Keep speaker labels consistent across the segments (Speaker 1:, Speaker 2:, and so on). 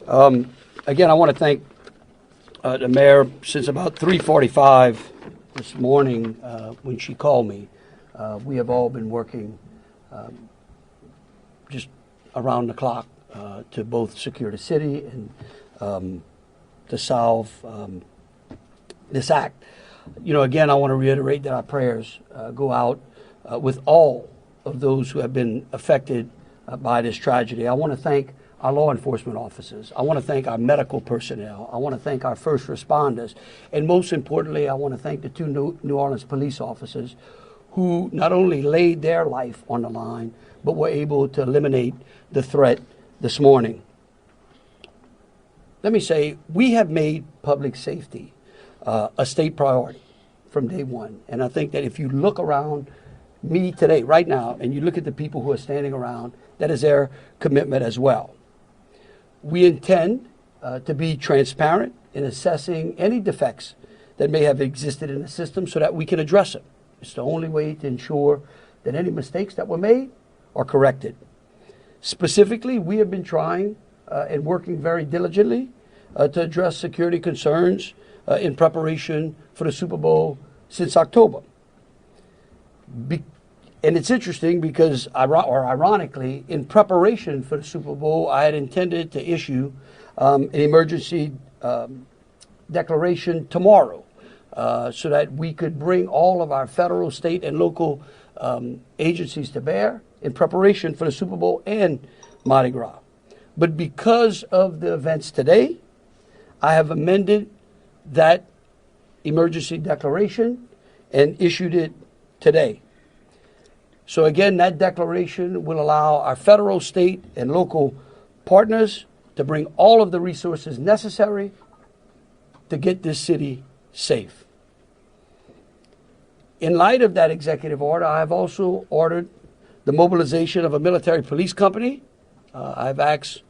Speaker 1: Again, I want to thank the mayor. Since about 3:45 this morning, when she called me, we have all been working just around the clock to both secure the city and to solve this act. Again, I want to reiterate that our prayers go out with all of those who have been affected by this tragedy. I want to thank our law enforcement officers. I want to thank our medical personnel. I want to thank our first responders. And most importantly, I want to thank the two New Orleans police officers who not only laid their life on the line, but were able to eliminate the threat this morning. Let me say, we have made public safety a state priority from day one. And I think that if you look around me today, right now, and you look at the people who are standing around, that is their commitment as well. We intend to be transparent in assessing any defects that may have existed in the system so that we can address them. It's the only way to ensure that any mistakes that were made are corrected. Specifically, we have been trying and working very diligently to address security concerns in preparation for the Super Bowl since October. And it's interesting because, ironically, in preparation for the Super Bowl, I had intended to issue an emergency declaration tomorrow so that we could bring all of our federal, state, and local agencies to bear in preparation for the Super Bowl and Mardi Gras. But because of the events today, I have amended that emergency declaration and issued it today. So again, that declaration will allow our federal, state, and local partners to bring all of the resources necessary to get this city safe. In light of that executive order, I have also ordered the mobilization of a military police company. I've asked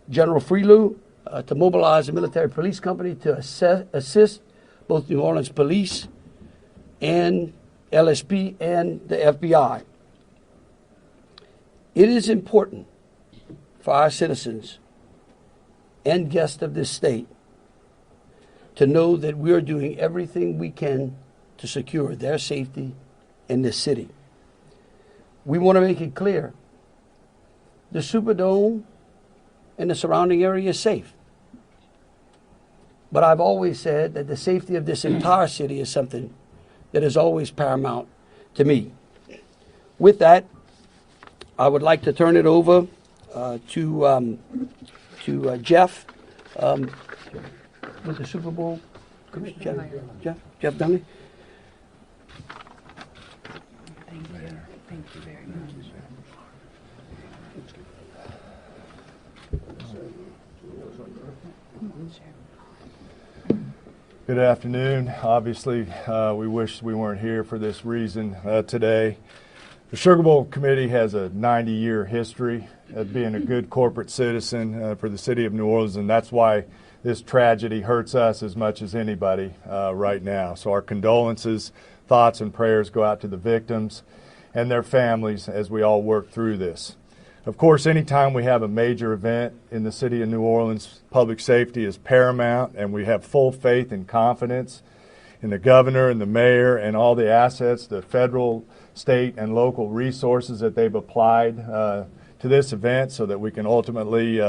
Speaker 1: General Freelou to mobilize a military police company to assist both New Orleans Police and LSP and the FBI. It is important for our citizens and guests of this state to know that we are doing everything we can to secure their safety in this city. We want to make it clear the Superdome and the surrounding area is safe. But I've always said that the safety of this entire city is something that is always paramount to me. With that, I would like to turn it over to Jeff with the Super Bowl Commissioner. Jeff Dunley.
Speaker 2: Thank you very much.
Speaker 3: Good afternoon. Obviously, we wish we weren't here for this reason today. The Sugar Bowl Committee has a 90-year history of being a good corporate citizen for the city of New Orleans, and that's why this tragedy hurts us as much as anybody right now. So our condolences, thoughts, and prayers go out to the victims and their families as we all work through this. Of course, anytime we have a major event in the city of New Orleans, public safety is paramount, and we have full faith and confidence in the governor and the mayor and all the assets, the federal, state, and local resources that they've applied to this event so that we can ultimately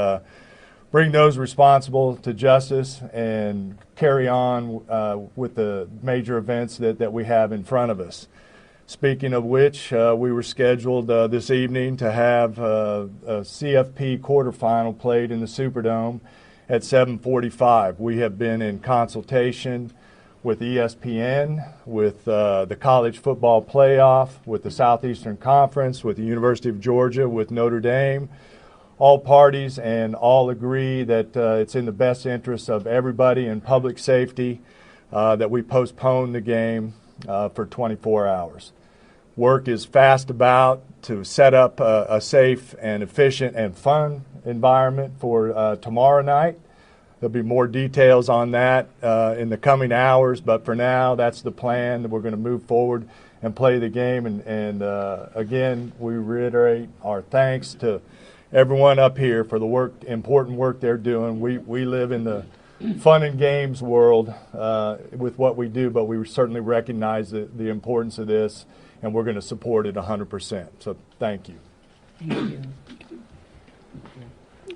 Speaker 3: bring those responsible to justice and carry on with the major events that we have in front of us. Speaking of which, we were scheduled this evening to have a CFP quarterfinal played in the Superdome at 7:45. We have been in consultation with ESPN, with the College Football Playoff, with the Southeastern Conference, with the University of Georgia, with Notre Dame, all parties, and all agree that it's in the best interest of everybody in public safety that we postpone the game for 24 hours. Work is fast about to set up a safe and efficient and fun environment for tomorrow night. There'll be more details on that in the coming hours, but for now, that's the plan. That we're going to move forward and play the game. And again, we reiterate our thanks to everyone up here for the important work they're doing. We live in the fun and games world with what we do, but we certainly recognize the importance of this, and we're going to support it 100%. So thank you.
Speaker 2: Thank you.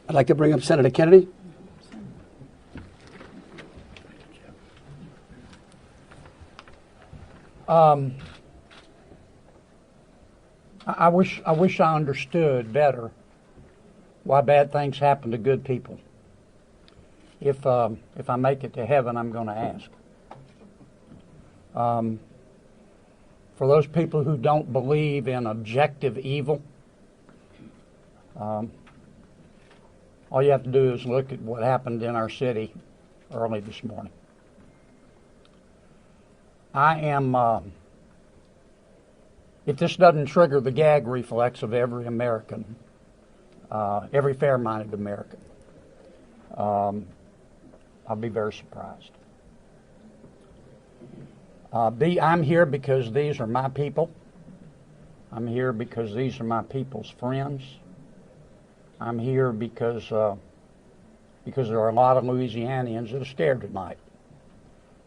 Speaker 1: I'd like to bring up Senator Kennedy.
Speaker 4: I wish I understood better why bad things happen to good people. If I make it to heaven, I'm going to ask. For those people who don't believe in objective evil, all you have to do is look at what happened in our city early this morning. I am, if this doesn't trigger the gag reflex of every American, every fair-minded American, I'll be very surprised. I'm here because these are my people. I'm here because these are my people's friends. I'm here because there are a lot of Louisianians that are scared tonight.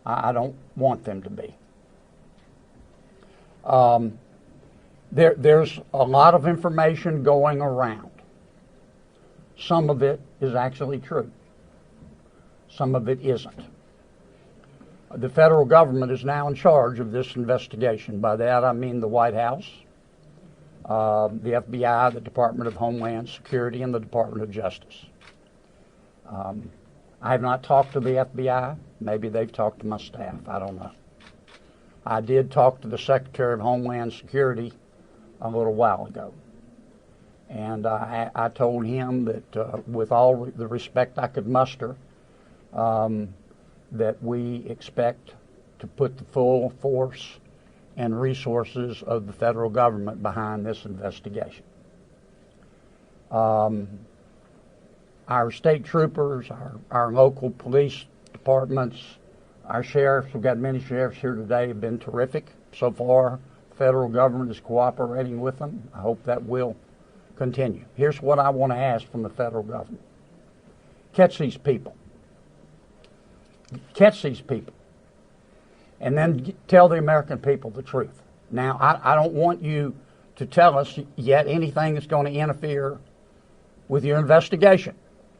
Speaker 4: I don't want them to be. There's a lot of information going around. Some of it is actually true. Some of it isn't. The federal government is now in charge of this investigation. By that I mean the White House, the FBI, the Department of Homeland Security, and the Department of Justice. I have not talked to the FBI. Maybe they've talked to my staff. I don't know. I did talk to the Secretary of Homeland Security a little while ago. And I told him that with all the respect I could muster, that we expect to put the full force and resources of the federal government behind this investigation. Our state troopers, our local police departments, our sheriffs, we've got many sheriffs here today, have been terrific so far. The federal government is cooperating with them. I hope that will continue. Here's what I want to ask from the federal government. Catch these people. Catch these people. And then tell the American people the truth. Now, I don't want you to tell us yet anything that's going to interfere with your investigation.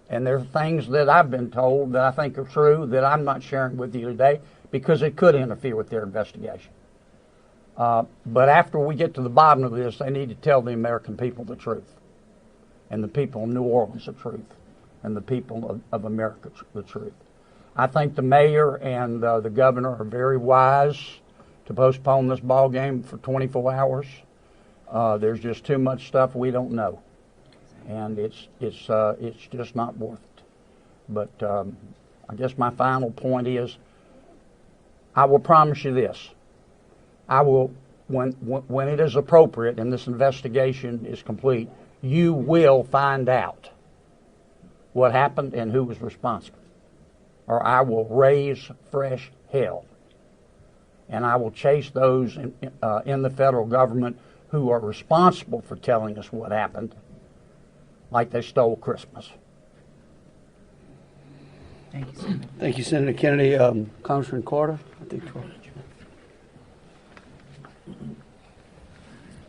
Speaker 4: And there are things that I've been told that I think are true that I'm not sharing with you today because it could interfere with their investigation. But after we get to the bottom of this, they need to tell the American people the truth, and the people of New Orleans the truth, and the people of America the truth. I think the mayor and the governor are very wise to postpone this ball game for 24 hours. There's just too much stuff we don't know, and it's just not worth it. But I guess my final point is, I will promise you this: I will, when it is appropriate and this investigation is complete, you will find out what happened and who was responsible. Or I will raise fresh hell. And I will chase those in the federal government who are responsible for telling us what happened, like they stole Christmas.
Speaker 2: Thank you, Senator.
Speaker 1: Thank you, Senator Kennedy. Congressman Carter, I think.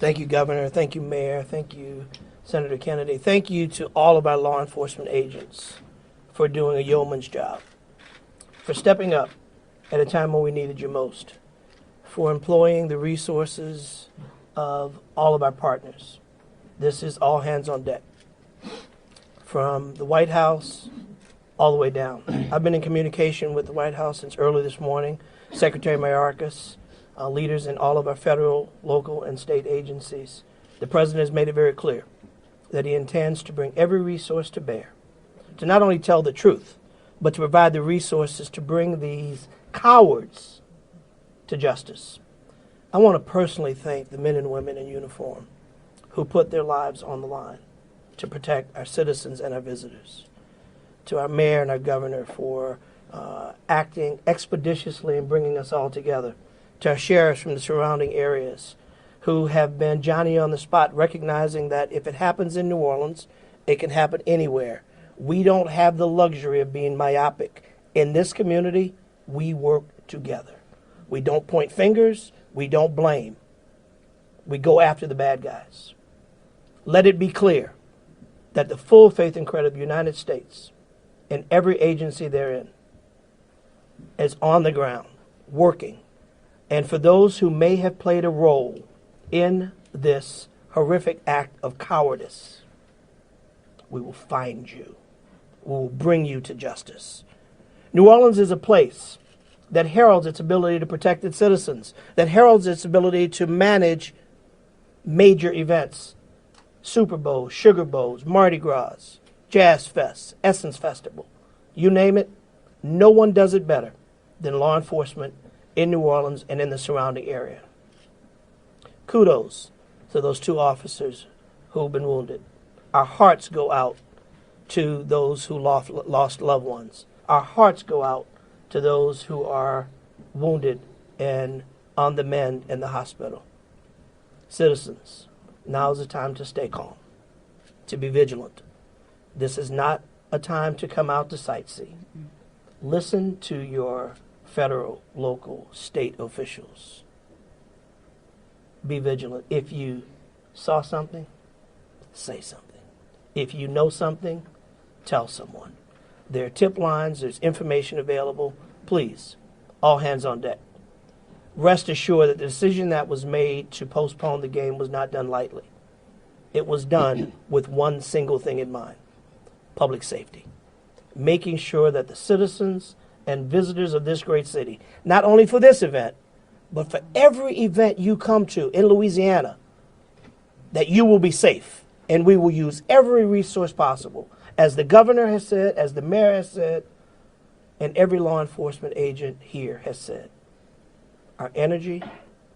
Speaker 5: Thank you, Governor. Thank you, Mayor. Thank you, Senator Kennedy. Thank you to all of our law enforcement agents for doing a yeoman's job, for stepping up at a time when we needed you most, for employing the resources of all of our partners. This is all hands on deck, from the White House all the way down. I've been in communication with the White House since early this morning, Secretary Mayorkas, leaders in all of our federal, local, and state agencies. The President has made it very clear that he intends to bring every resource to bear to not only tell the truth, but to provide the resources to bring these cowards to justice. I want to personally thank the men and women in uniform who put their lives on the line to protect our citizens and our visitors. To our mayor and our governor for acting expeditiously and bringing us all together. To our sheriffs from the surrounding areas who have been Johnny on the spot, recognizing that if it happens in New Orleans, It can happen anywhere. We don't have the luxury of being myopic. In this community, we work together. We don't point fingers. We don't blame. We go after the bad guys. Let it be clear that the full faith and credit of the United States and every agency therein is on the ground, working. And for those who may have played a role in this horrific act of cowardice, we will find you. We will bring you to justice. New Orleans is a place that heralds its ability to protect its citizens, that heralds its ability to manage major events. Super Bowls, Sugar Bowls, Mardi Gras, Jazz Fest, Essence Festival. You name it, no one does it better than law enforcement in New Orleans and in the surrounding area. Kudos to those 2 officers who've been wounded. Our hearts go out to those who lost loved ones. Our hearts go out to those who are wounded and on the mend in the hospital. Citizens, now is the time to stay calm, to be vigilant. This is not a time to come out to sightsee. Listen to your federal, local, state officials. Be vigilant. If you saw something, say something. If you know something, tell someone. There are tip lines, there's information available. Please, all hands on deck. Rest assured that the decision that was made to postpone the game was not done lightly. It was done with one single thing in mind: public safety. Making sure that the citizens and visitors of this great city, not only for this event, but for every event you come to in Louisiana, that you will be safe. And we will use every resource possible. As the governor has said, as the mayor has said, and every law enforcement agent here has said, our energy,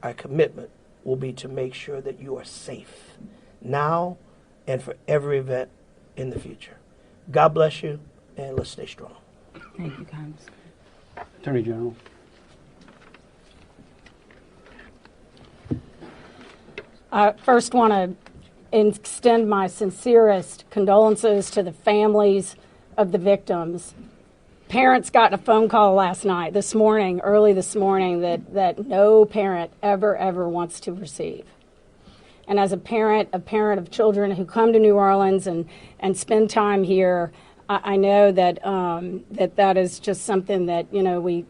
Speaker 5: our commitment will be to make sure that you are safe now and for every event in the future. God bless you, and let's stay strong.
Speaker 2: Thank you, Congressman.
Speaker 1: Attorney General.
Speaker 6: I first want to extend my sincerest condolences to the families of the victims. Parents got a phone call early this morning, that no parent ever wants to receive. And as a parent of children who come to New Orleans and spend time here, I know that that is just something that, you know, we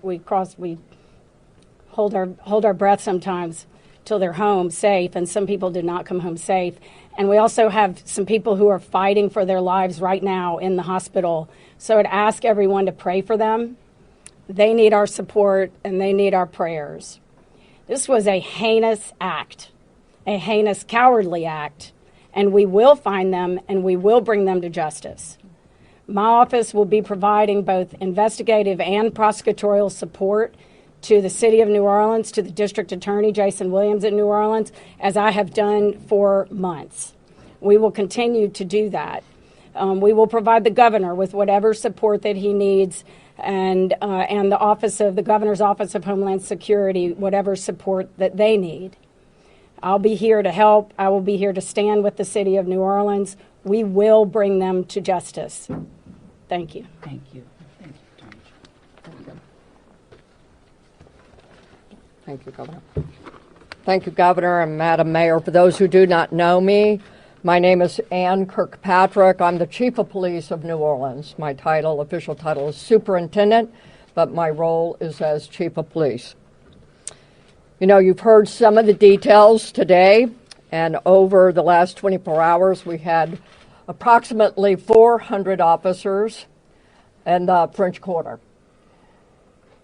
Speaker 6: hold our breath sometimes till they're home safe, and some people did not come home safe. And we also have some people who are fighting for their lives right now in the hospital. So I'd ask everyone to pray for them. They need our support and they need our prayers. This was a heinous act, a heinous, cowardly act, and we will find them and we will bring them to justice. My office will be providing both investigative and prosecutorial support to the City of New Orleans, to the District Attorney, Jason Williams at New Orleans, as I have done for months. We will continue to do that. We will provide the governor with whatever support that he needs, and the Governor's Office of Homeland Security, whatever support that they need. I'll be here to help. I will be here to stand with the City of New Orleans. We will bring them to justice. Thank you.
Speaker 2: Thank you. Thank you, Attorney.
Speaker 7: Thank you, Governor. Thank you, Governor and Madam Mayor. For those who do not know me, my name is Anne Kirkpatrick. I'm the Chief of Police of New Orleans. My official title is Superintendent, but my role is as Chief of Police. You know, you've heard some of the details today, and over the last 24 hours, we had approximately 400 officers in the French Quarter.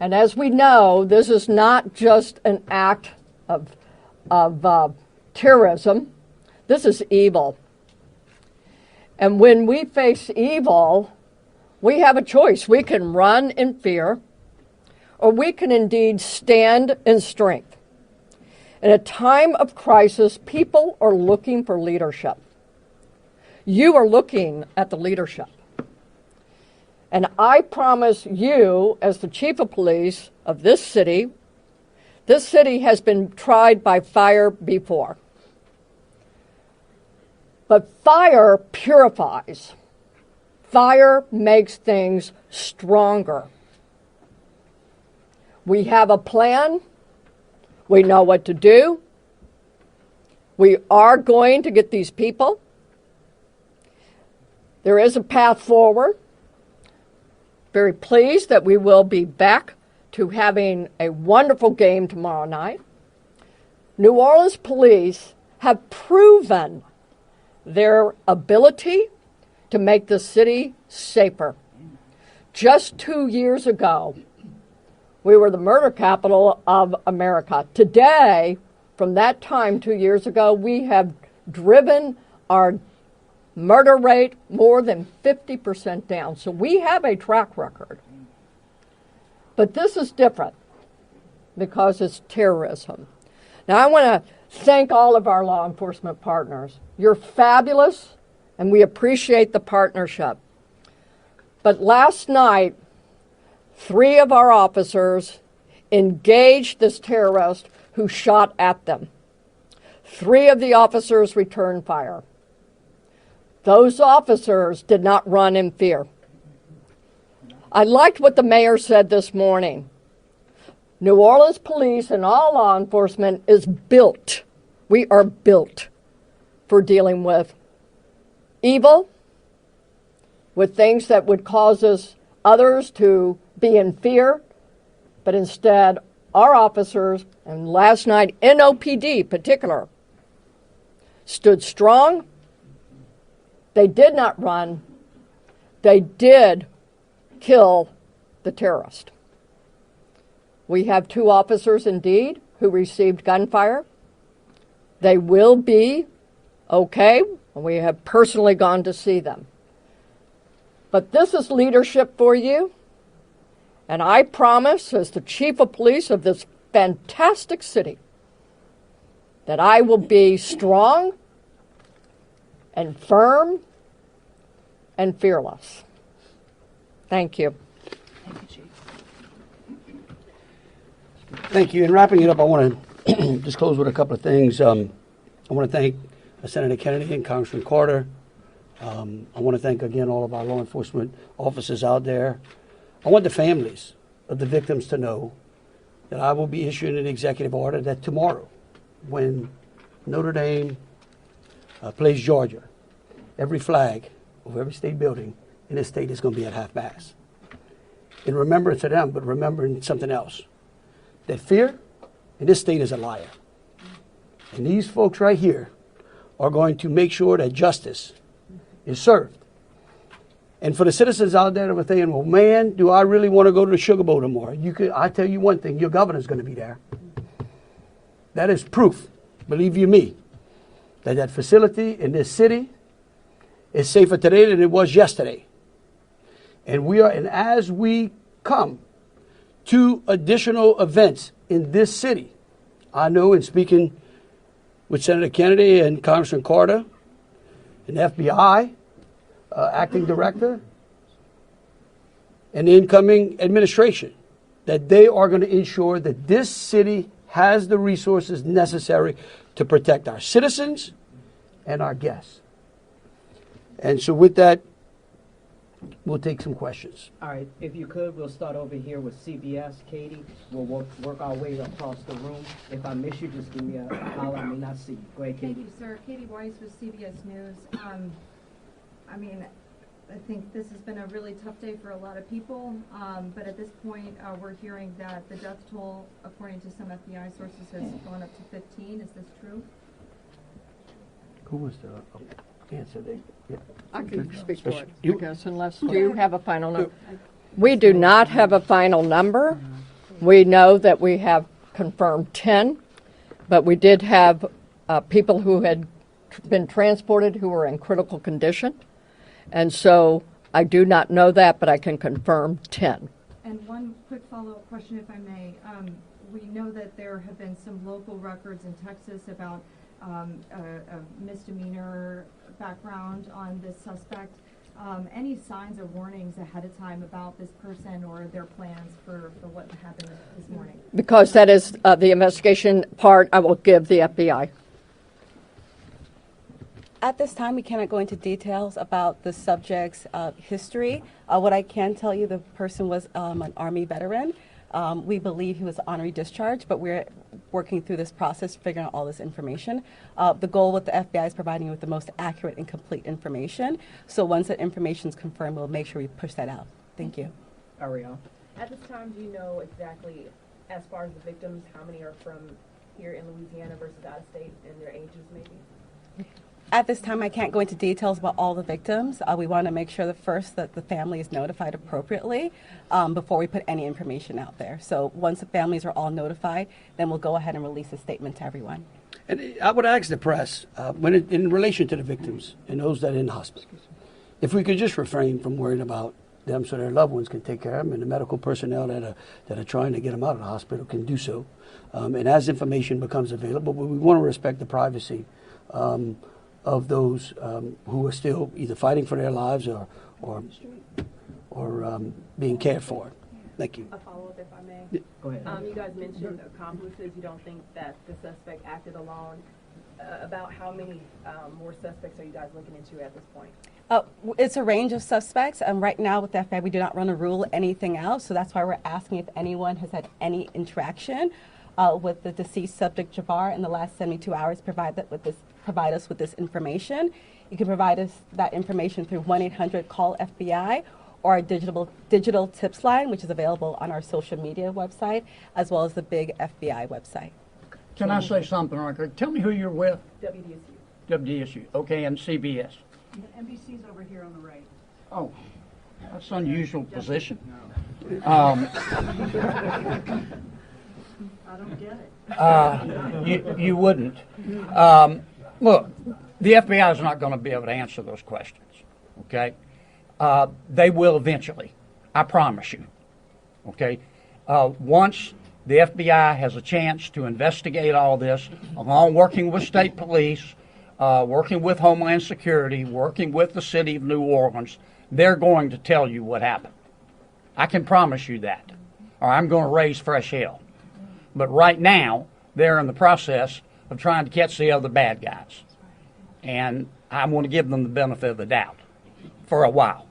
Speaker 7: And as we know, this is not just an act of terrorism. This is evil. And when we face evil, we have a choice. We can run in fear, or we can indeed stand in strength. In a time of crisis, people are looking for leadership. You are looking at the leadership. And I promise you, as the Chief of Police of this city has been tried by fire before. But fire purifies. Fire makes things stronger. We have a plan. We know what to do. We are going to get these people. There is a path forward. Very pleased that we will be back to having a wonderful game tomorrow night. New Orleans police have proven their ability to make the city safer. Just 2 years ago, we were the murder capital of America. Today, from that time 2 years ago, we have driven our murder rate more than 50% down. So we have a track record. But this is different because it's terrorism. Now, I want to thank all of our law enforcement partners. You're fabulous, and we appreciate the partnership. But last night, 3 of our officers engaged this terrorist who shot at them. 3 of the officers returned fire. Those officers did not run in fear. I liked what the mayor said this morning. New Orleans police and all law enforcement is built. We are built for dealing with evil, with things that would cause others to be in fear, but instead our officers, and last night NOPD particular, stood strong. They did not run. They did kill the terrorist. We have 2 officers indeed who received gunfire. They will be okay. We have personally gone to see them. But this is leadership for you. And I promise, as the chief of police of this fantastic city, that I will be strong and firm and fearless. Thank you.
Speaker 2: Thank you, Chief.
Speaker 1: Thank you. In wrapping it up, I want to just close with a couple of things. I want to thank Senator Kennedy and Congressman Carter. I want to thank again all of our law enforcement officers out there. I want the families of the victims to know that I will be issuing an executive order that tomorrow, when Notre Dame plays Georgia, every flag of every state building in this state is going to be at half-mast. In remembrance of them, but remembering something else. That fear in this state is a liar. And these folks right here are going to make sure that justice is served. And for the citizens out there that were thinking, well, man, do I really want to go to the Sugar Bowl tomorrow? I tell you one thing, your governor's going to be there. That is proof, believe you me, that that facility in this city is safer today than it was yesterday. And as we come to additional events in this city, I know in speaking with Senator Kennedy and Congressman Carter, and FBI acting director, and the incoming administration, that they are going to ensure that this city has the resources necessary to protect our citizens and our guests. And so with that, we'll take some questions.
Speaker 8: All right, if you could, we'll start over here with CBS. Katie, we'll work our way across the room. If I miss you, just give me a holler. I may not see you. Go ahead, Katie.
Speaker 9: Thank you, sir. Katie Weiss with CBS News. I think this has been a really tough day for a lot of people, but at this point, we're hearing that the death toll, according to some FBI sources, has gone up to 15. Is this true?
Speaker 1: Who was the answer?
Speaker 7: I can speak to it,
Speaker 1: You-
Speaker 7: I guess, unless you have a final number. We do not have a final number. We know that we have confirmed 10, but we did have people who had been transported who were in critical condition. And so I do not know that, but I can confirm 10.
Speaker 9: And one quick follow-up question, if I may. We know that there have been some local records in Texas about a misdemeanor background on this suspect. Any signs or warnings ahead of time about this person or their plans for what happened this morning?
Speaker 7: Because that is the investigation part, I will give the FBI.
Speaker 10: At this time, we cannot go into details about the subject's history. What I can tell you, the person was an Army veteran. We believe he was honorary discharged, but we're working through this process, figuring out all this information. The goal with the FBI is providing you with the most accurate and complete information. So once that information is confirmed, we'll make sure we push that out. Thank you.
Speaker 8: Ariel.
Speaker 11: At this time, do you know exactly, as far as the victims, how many are from here in Louisiana versus out of state and their ages maybe?
Speaker 10: At this time, I can't go into details about all the victims. We want to make sure that the family is notified appropriately before we put any information out there. So once the families are all notified, then we'll go ahead and release a statement to everyone.
Speaker 1: And I would ask the press, in relation to the victims and those that are in hospice, if we could just refrain from worrying about them so their loved ones can take care of them, and the medical personnel that are trying to get them out of the hospital can do so. And as information becomes available, but we want to respect the privacy of those who are still either fighting for their lives or being cared for. Thank you.
Speaker 11: A follow-up, if I may.
Speaker 1: Yeah.
Speaker 8: Go ahead.
Speaker 11: You guys mentioned accomplices. You don't think that the suspect acted alone. About how many more suspects are you guys looking into at this point?
Speaker 10: It's a range of suspects, and right now with the FBI, we do not want to rule anything out, so that's why we're asking if anyone has had any interaction with the deceased subject Jabbar in the last 72 hours, provide us with this information. You can provide us that information through 1-800-CALL-FBI or our digital tips line, which is available on our social media website, as well as the big FBI website.
Speaker 4: Can I say something right quick? Tell me who you're with.
Speaker 11: WDSU.
Speaker 4: WDSU. Okay, and CBS.
Speaker 2: NBC's over here on the right.
Speaker 4: Oh, that's an unusual position.
Speaker 2: I don't get it.
Speaker 4: You wouldn't. Look, the FBI is not going to be able to answer those questions, okay? They will eventually, I promise you, okay? Once the FBI has a chance to investigate all this, along working with state police, working with Homeland Security, working with the city of New Orleans, they're going to tell you what happened. I can promise you that, or I'm going to raise fresh hell. But right now, they're in the process of trying to catch the other bad guys. And I want to give them the benefit of the doubt for a while.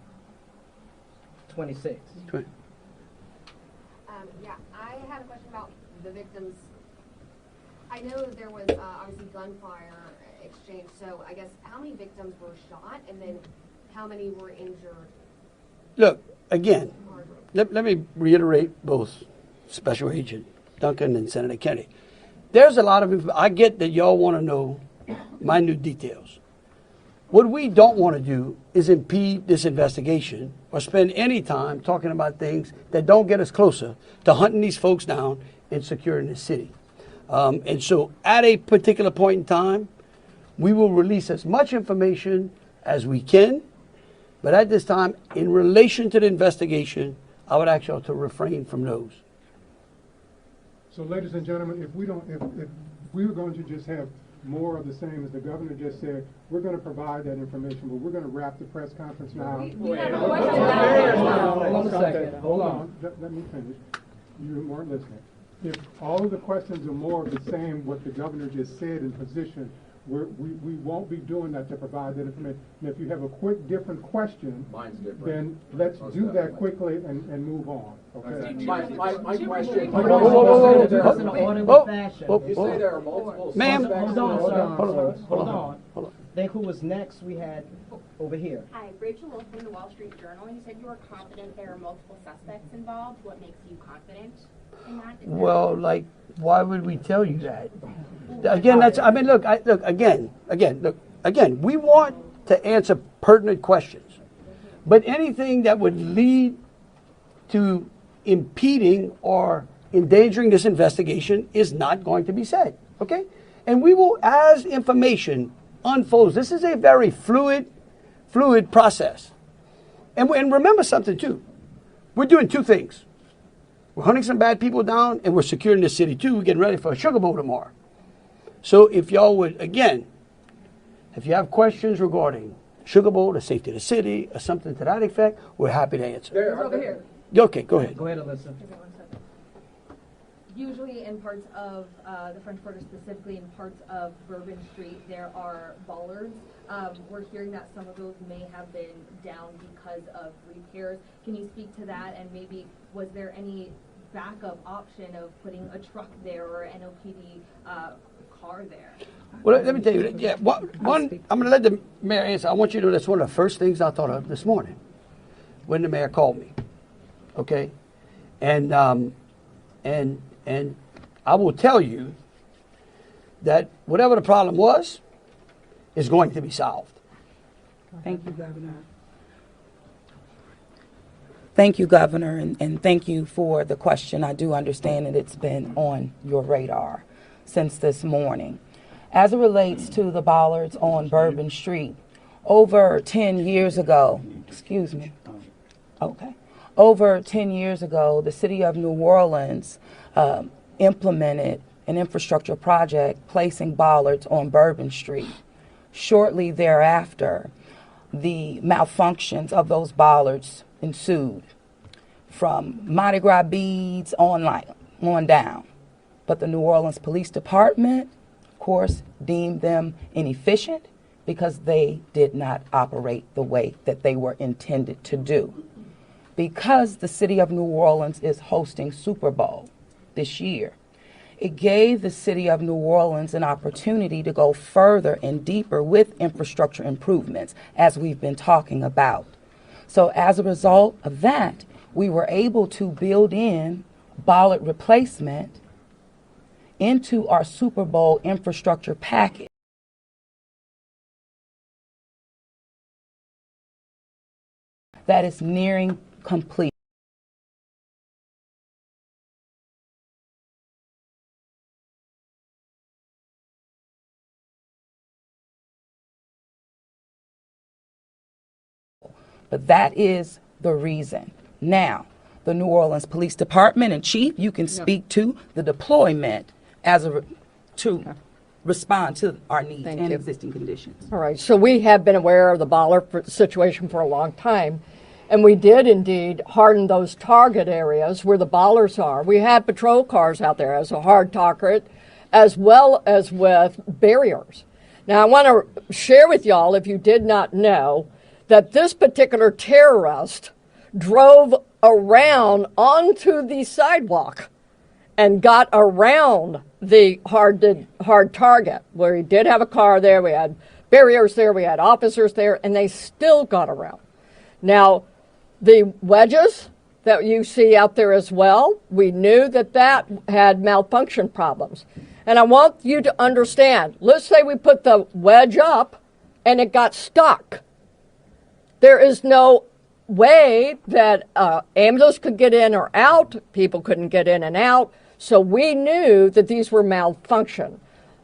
Speaker 8: 26.
Speaker 12: Yeah, I had a question about the victims. I know there was obviously gunfire exchange, so I guess how many victims were shot and then how many were injured?
Speaker 1: Look, again, let me reiterate both Special Agent Duncan and Senator Kennedy. There's a lot of, I get that y'all want to know minute details. What we don't want to do is impede this investigation or spend any time talking about things that don't get us closer to hunting these folks down and securing the city. And so at a particular point in time, we will release as much information as we can. But at this time, in relation to the investigation, I would ask y'all to refrain from those.
Speaker 13: So, ladies and gentlemen, if we were going to just have more of the same, as the governor just said, we're going to provide that information, but we're going to wrap the press conference now.
Speaker 11: We have a question.
Speaker 13: Hold on a second. Hold on. Let me finish. You weren't listening. If all of the questions are more of the same, what the governor just said in position, we won't be doing that to provide that information. And if you have a quick, different question, then let's do that quickly and move on. Okay.
Speaker 14: My question.
Speaker 8: You say there are multiple
Speaker 1: Ma'am.
Speaker 8: suspects. Hold
Speaker 1: on.
Speaker 8: Think who was next? We had over here.
Speaker 15: Hi, Rachel Wolf from the Wall Street Journal. You said you were confident there are multiple suspects involved. What makes you confident in that?
Speaker 1: Well, like, why would we tell you that? Again, look, again, we want to answer pertinent questions. But anything that would lead to impeding or endangering this investigation is not going to be said, okay? And we will, as information unfolds, this is a very fluid process. And remember something, too. We're doing two things. We're hunting some bad people down, and we're securing the city, too. We're getting ready for a Sugar Bowl tomorrow. So if y'all would, again, if you have questions regarding Sugar Bowl, the safety of the city, or something to that effect, we're happy to answer.
Speaker 11: Over here.
Speaker 1: Okay, go ahead.
Speaker 8: Go ahead, Alyssa.
Speaker 14: Usually in parts of the French Quarter, specifically in parts of Bourbon Street, there are bollards. We're hearing that some of those may have been down because of repairs. Can you speak to that, and maybe was there any backup option of putting a truck there or an NOPD car there?
Speaker 1: Well, let me tell you, yeah, one, I'm going to let the mayor answer. I want you to know that's one of the first things I thought of this morning when the mayor called me, okay? And I will tell you that whatever the problem was is going to be solved.
Speaker 16: Thank you, Governor. Thank you, Governor, and thank you for the question. I do understand that it's been on your radar since this morning. As it relates to the bollards on Bourbon Street, over 10 years ago, over 10 years ago, the city of New Orleans implemented an infrastructure project placing bollards on Bourbon Street. Shortly thereafter, the malfunctions of those bollards ensued from Mardi Gras beads on down. But the New Orleans Police Department, of course, deemed them inefficient because they did not operate the way that they were intended to do. Because the city of New Orleans is hosting Super Bowl this year, it gave the city of New Orleans an opportunity to go further and deeper with infrastructure improvements, as we've been talking about. So as a result of that, we were able to build in bollard replacement into our Super Bowl infrastructure package. That is nearing complete. But that is the reason. Now, the New Orleans Police Department and Chief, you can speak to the deployment to respond to our needs and existing conditions.
Speaker 7: All right, so we have been aware of the bollard situation for a long time, and we did indeed harden those target areas where the bollards are. We had patrol cars out there as a hard target, as well as with barriers. Now, I want to share with y'all, if you did not know, that this particular terrorist drove around onto the sidewalk and got around the hard target, where he did have a car there, we had barriers there, we had officers there, and they still got around. Now, the wedges that you see out there as well, we knew that that had malfunction problems. And I want you to understand, let's say we put the wedge up and it got stuck. There is no way that ambulance could get in or out, people couldn't get in and out, so we knew that these were malfunction.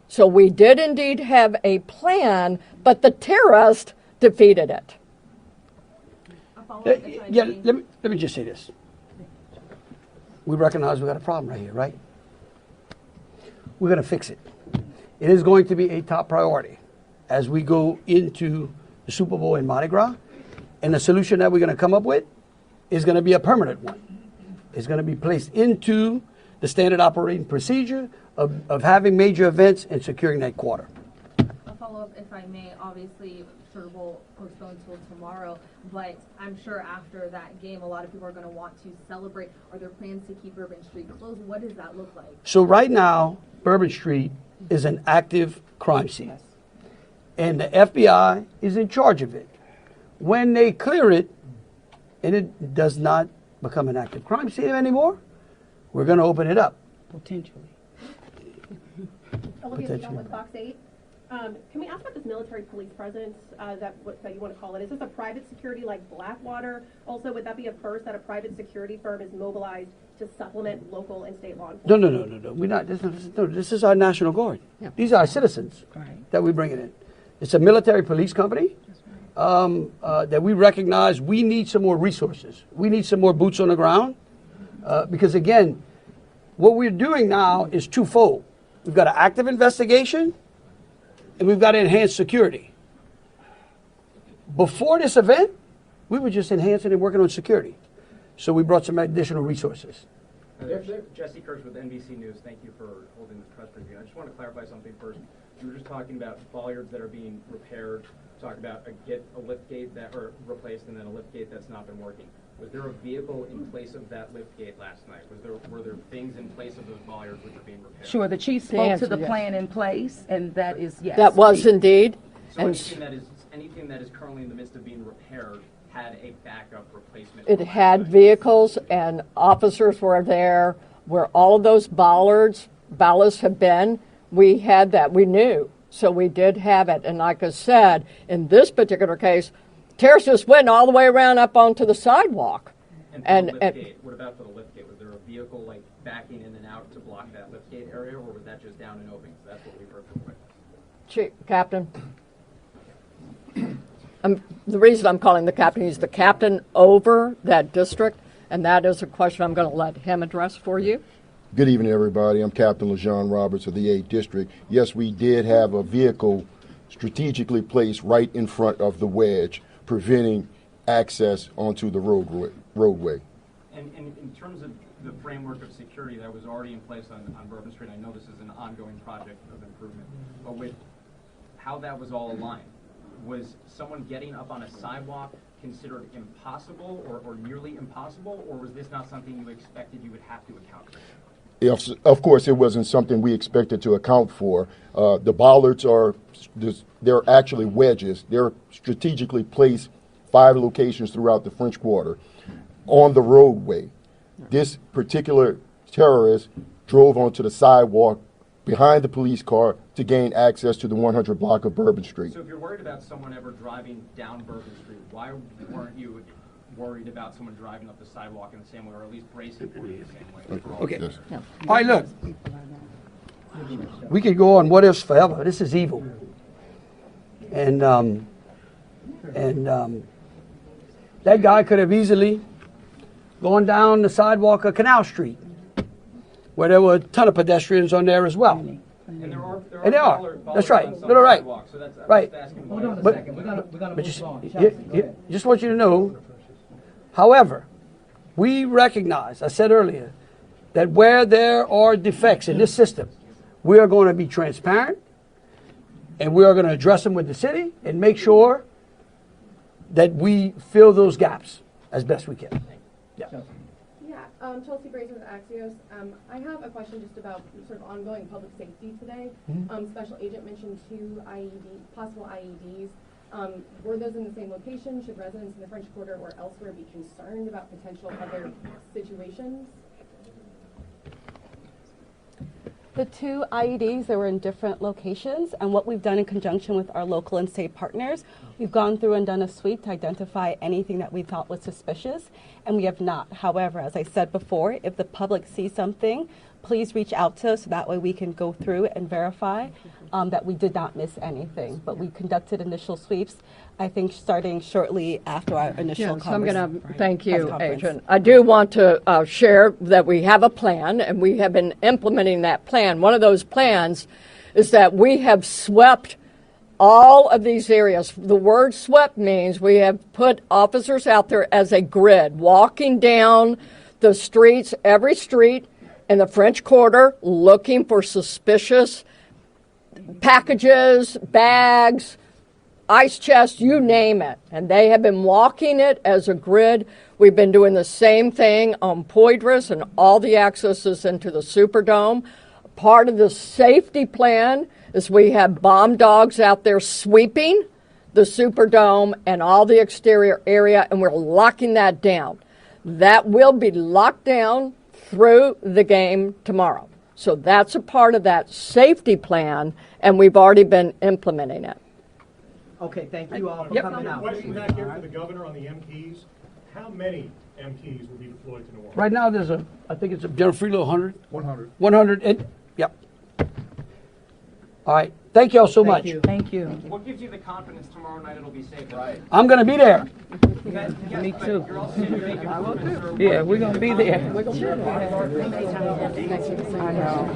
Speaker 7: So we did indeed have a plan, but the terrorist defeated it.
Speaker 1: Let me just say this. We recognize we got a problem right here, right? We're going to fix it. It is going to be a top priority as we go into the Super Bowl in Mardi Gras. And the solution that we're going to come up with is going to be a permanent one. It's going to be placed into the standard operating procedure of having major events and securing that quarter.
Speaker 14: A follow-up, if I may. Obviously, Super Bowl postponed till tomorrow, but I'm sure after that game, a lot of people are going to want to celebrate. Are there plans to keep Bourbon Street closed? What does that look like?
Speaker 1: So right now, Bourbon Street is an active crime scene, and the FBI is in charge of it. When they clear it, and it does not become an active crime scene anymore, we're going to open it up.
Speaker 16: Potentially.
Speaker 17: Olivia Young with Fox 8. Can we ask about this military police presence that you want to call it? Is this a private security like Blackwater? Also, would that be a first that a private security firm is mobilized to supplement local and state law enforcement?
Speaker 1: No. We're not. This is our National Guard. Yeah. These are our citizens that we bring in. It's a military police company. That we recognize we need some more resources. We need some more boots on the ground. Because again, what we're doing now is twofold. We've got an active investigation and we've got to enhance security. Before this event, we were just enhancing and working on security. So we brought some additional resources.
Speaker 18: Jesse Kirsch with NBC News. Thank you for holding this press briefing. I just want to clarify something first. You were just talking about bollards that are being repaired. Talk about a lift gate that are replaced and then a lift gate that's not been working. Was there a vehicle in place of that lift gate last night? Were there things in place of those bollards which are being repaired?
Speaker 16: Sure, the chief spoke to the plan in place, and that is yes.
Speaker 7: That was indeed.
Speaker 18: So anything that is currently in the midst of being repaired had a backup replacement?
Speaker 7: It had vehicles and officers were there where all of those ballasts have been. We had that. We knew. So we did have it. And like I said, in this particular case, terrorists just went all the way around up onto the sidewalk.
Speaker 18: And what about for the lift gate? Was there a vehicle like backing in and out to block that lift gate area, or was that just down and open? So that's what we've heard from witnesses.
Speaker 7: Captain. The reason I'm calling the captain, he's the captain over that district, and that is a question I'm going to let him address for you.
Speaker 19: Good evening, everybody. I'm Captain LeJean Roberts of the 8th District. Yes, we did have a vehicle strategically placed right in front of the wedge, preventing access onto the roadway.
Speaker 18: And in terms of the framework of security that was already in place on Bourbon Street, I know this is an ongoing project of improvement, but with how that was all aligned, was someone getting up on a sidewalk considered impossible or nearly impossible, or was this not something you expected you would have to account for?
Speaker 19: Yes, of course, it wasn't something we expected to account for. The bollards they're actually wedges. They're strategically placed 5 locations throughout the French Quarter on the roadway. This particular terrorist drove onto the sidewalk behind the police car to gain access to the 100 block of Bourbon Street.
Speaker 18: So if you're worried about someone ever driving down Bourbon Street, why weren't you worried about someone driving up the sidewalk in the same way, or at least bracing for it the same way?
Speaker 1: Okay.
Speaker 19: Yes.
Speaker 1: All right, look. We could go on what ifs forever. This is evil. And that guy could have easily gone down the sidewalk of Canal Street, where there were a ton of pedestrians on there as well.
Speaker 18: And there are
Speaker 1: That's right. No, right.
Speaker 18: So that's,
Speaker 1: right.
Speaker 8: Hold on a second. We gotta move on.
Speaker 1: Just want you to know, however, we recognize, I said earlier, that where there are defects in this system, we are going to be transparent, and we are going to address them with the city and make sure that we fill those gaps as best we can. Yeah.
Speaker 11: Chelsea Brazen with Axios. I have a question just about sort of ongoing public safety today. Special agent mentioned 2 possible IEDs. Were those in the same location? Should residents in the French Quarter or elsewhere be concerned about potential other situations?
Speaker 10: The 2 IEDs, they were in different locations, and what we've done in conjunction with our local and state partners, we've gone through and done a sweep to identify anything that we thought was suspicious, and we have not. However, as I said before, if the public sees something, please reach out to us so that way we can go through and verify that we did not miss anything. But we conducted initial sweeps, I think, starting shortly after our initial
Speaker 7: So I'm going to thank you, Agent. I do want to share that we have a plan, and we have been implementing that plan. One of those plans is that we have swept all of these areas. The word swept means we have put officers out there as a grid, walking down the streets, every street in the French Quarter, looking for suspicious packages, bags, ice chests, you name it. And they have been walking it as a grid. We've been doing the same thing on Poydras and all the accesses into the Superdome. Part of the safety plan is we have bomb dogs out there sweeping the Superdome and all the exterior area, and we're locking that down. That will be locked down through the game tomorrow. So that's a part of that safety plan, and we've already been implementing it.
Speaker 8: Okay, thank you all for coming out.
Speaker 20: Question back here for the governor on the MPs. How many MPs will be deployed to New Orleans?
Speaker 1: Right now, there's I think it's a General Freelo 100.
Speaker 20: 100.
Speaker 1: 100. Yep. All right. Thank you all so much.
Speaker 16: Thank you.
Speaker 18: What gives you the confidence tomorrow night it'll be safe? Right.
Speaker 1: I'm going to be there.
Speaker 16: Me too. Yeah, we're going to be there. I know.